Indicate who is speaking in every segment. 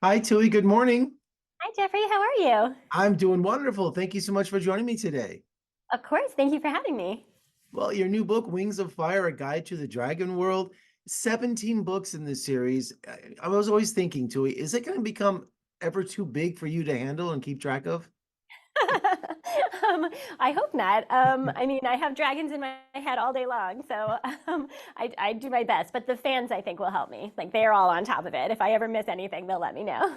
Speaker 1: Hi, Tui. Good morning.
Speaker 2: Hi, Jeffrey. How are you?
Speaker 1: I'm doing wonderful. Thank you so much for joining me today.
Speaker 2: Of course. Thank you for having me.
Speaker 1: Well, your new book, Wings of Fire, A Guide to the Dragon World, 17 books in this series. I was always thinking, Tui, is it going to become ever too big for you to handle and keep track of?
Speaker 2: I hope not. I mean, I have dragons in my head all day long, so I do my best. But the fans, I think, will help me. Like they're all on top of it. If I ever miss anything, they'll let me know.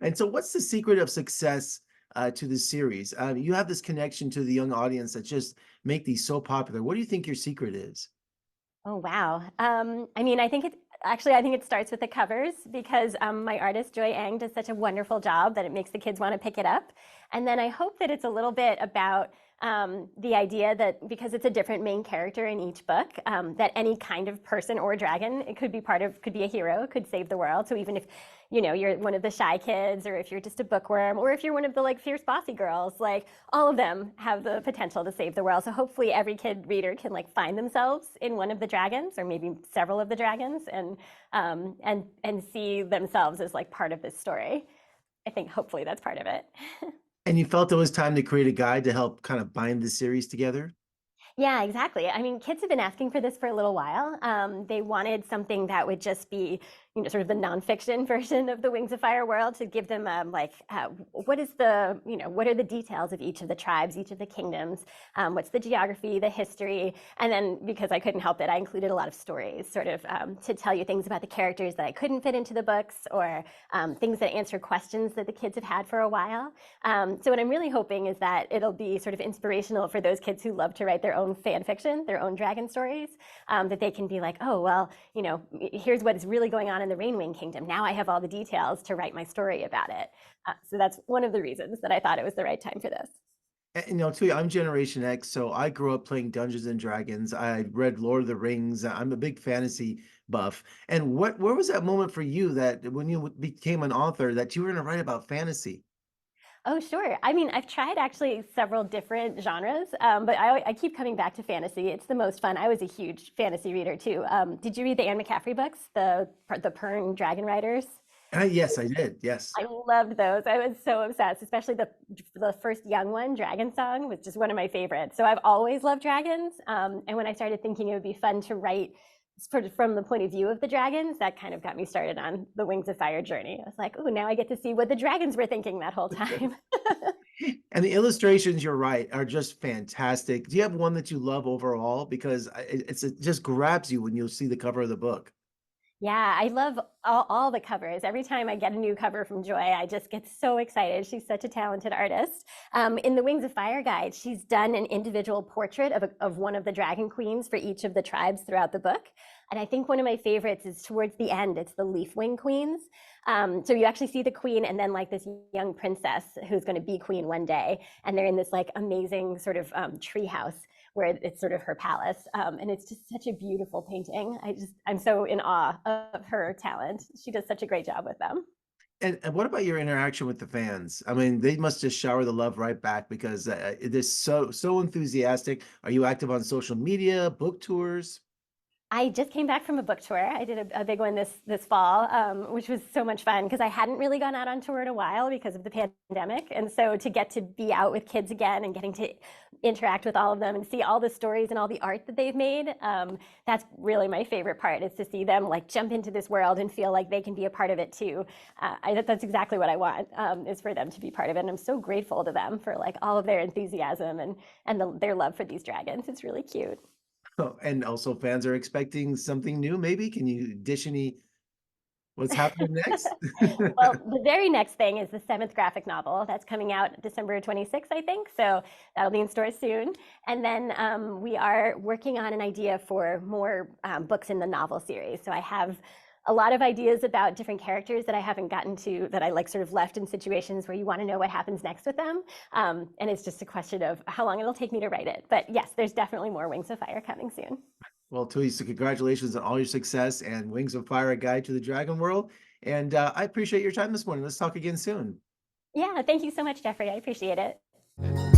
Speaker 1: And so, what's the secret of success to this series? You have this connection to the young audience that just make these so popular. What do you think your secret is?
Speaker 2: Oh, wow. I mean, I think it starts with the covers because my artist Joy Ang does such a wonderful job that it makes the kids want to pick it up. And then I hope that it's a little bit about the idea that because it's a different main character in each book, that any kind of person or dragon, it could be could be a hero, could save the world. So even if you're one of the shy kids, or if you're just a bookworm, or if you're one of the like fierce bossy girls, like all of them have the potential to save the world. So hopefully every kid reader can like find themselves in one of the dragons, or maybe several of the dragons, and see themselves as like part of this story. I think hopefully that's part of it.
Speaker 1: And you felt it was time to create a guide to help kind of bind the series together?
Speaker 2: Yeah, exactly. I mean, kids have been asking for this for a little while. They wanted something that would just be, sort of the nonfiction version of the Wings of Fire world to give them what is what are the details of each of the tribes, each of the kingdoms, what's the geography, the history, and then because I couldn't help it, I included a lot of stories, sort of to tell you things about the characters that I couldn't fit into the books, or things that answer questions that the kids have had for a while. So what I'm really hoping is that it'll be sort of inspirational for those kids who love to write their own fan fiction, their own dragon stories, that they can be like, oh, well, here's what is really going on in the Rainwing Kingdom. Now I have all the details to write my story about it. So that's one of the reasons that I thought it was the right time for this.
Speaker 1: And, too, I'm Generation X, so I grew up playing Dungeons and Dragons. I read Lord of the Rings. I'm a big fantasy buff. And where was that moment for you that when you became an author that you were going to write about fantasy?
Speaker 2: Oh, sure. I mean, I've tried actually several different genres, but I keep coming back to fantasy. It's the most fun. I was a huge fantasy reader too. Did you read the Anne McCaffrey books, the Pern Dragon Riders?
Speaker 1: Yes, I did. Yes.
Speaker 2: I loved those. I was so obsessed, especially the first young one, Dragon Song, was just one of my favorites. So I've always loved dragons. And when I started thinking it would be fun to write from the point of view of the dragons, that kind of got me started on the Wings of Fire journey. I was like, oh, now I get to see what the dragons were thinking that whole time.
Speaker 1: And the illustrations, you're right, are just fantastic. Do you have one that you love overall? Because it just grabs you when you see the cover of the book.
Speaker 2: Yeah, I love all the covers. Every time I get a new cover from Joy, I just get so excited. She's such a talented artist. In the Wings of Fire guide, she's done an individual portrait of one of the dragon queens for each of the tribes throughout the book. And I think one of my favorites is towards the end. It's the Leafwing Queens. So you actually see the queen and then like this young princess who's going to be queen one day. And they're in this like amazing sort of tree house where it's sort of her palace. And it's just such a beautiful painting. I'm so in awe of her talent. She does such a great job with them.
Speaker 1: And what about your interaction with the fans? I mean, they must just shower the love right back because they're so enthusiastic. Are you active on social media, book tours?
Speaker 2: I just came back from a book tour. I did a big one this fall, which was so much fun because I hadn't really gone out on tour in a while because of the pandemic. And so to get to be out with kids again and getting to interact with all of them and see all the stories and all the art that they've made, that's really my favorite part, is to see them like jump into this world and feel like they can be a part of it too. That's exactly what I want, is for them to be part of it. And I'm so grateful to them for like all of their enthusiasm and their love for these dragons. It's really cute.
Speaker 1: Oh, and also fans are expecting something new, maybe? Can you dish any what's happening next?
Speaker 2: Well, the very next thing is the seventh graphic novel that's coming out December 26th, I think. So that'll be in stores soon. And then we are working on an idea for more books in the novel series. So I have a lot of ideas about different characters that I haven't gotten to, that I like sort of left in situations where you want to know what happens next with them. And it's just a question of how long it'll take me to write it. But yes, there's definitely more Wings of Fire coming soon.
Speaker 1: Well, Tui, so congratulations on all your success and Wings of Fire, a guide to the dragon world. And I appreciate your time this morning. Let's talk again soon.
Speaker 2: Yeah, thank you so much, Jeffrey. I appreciate it.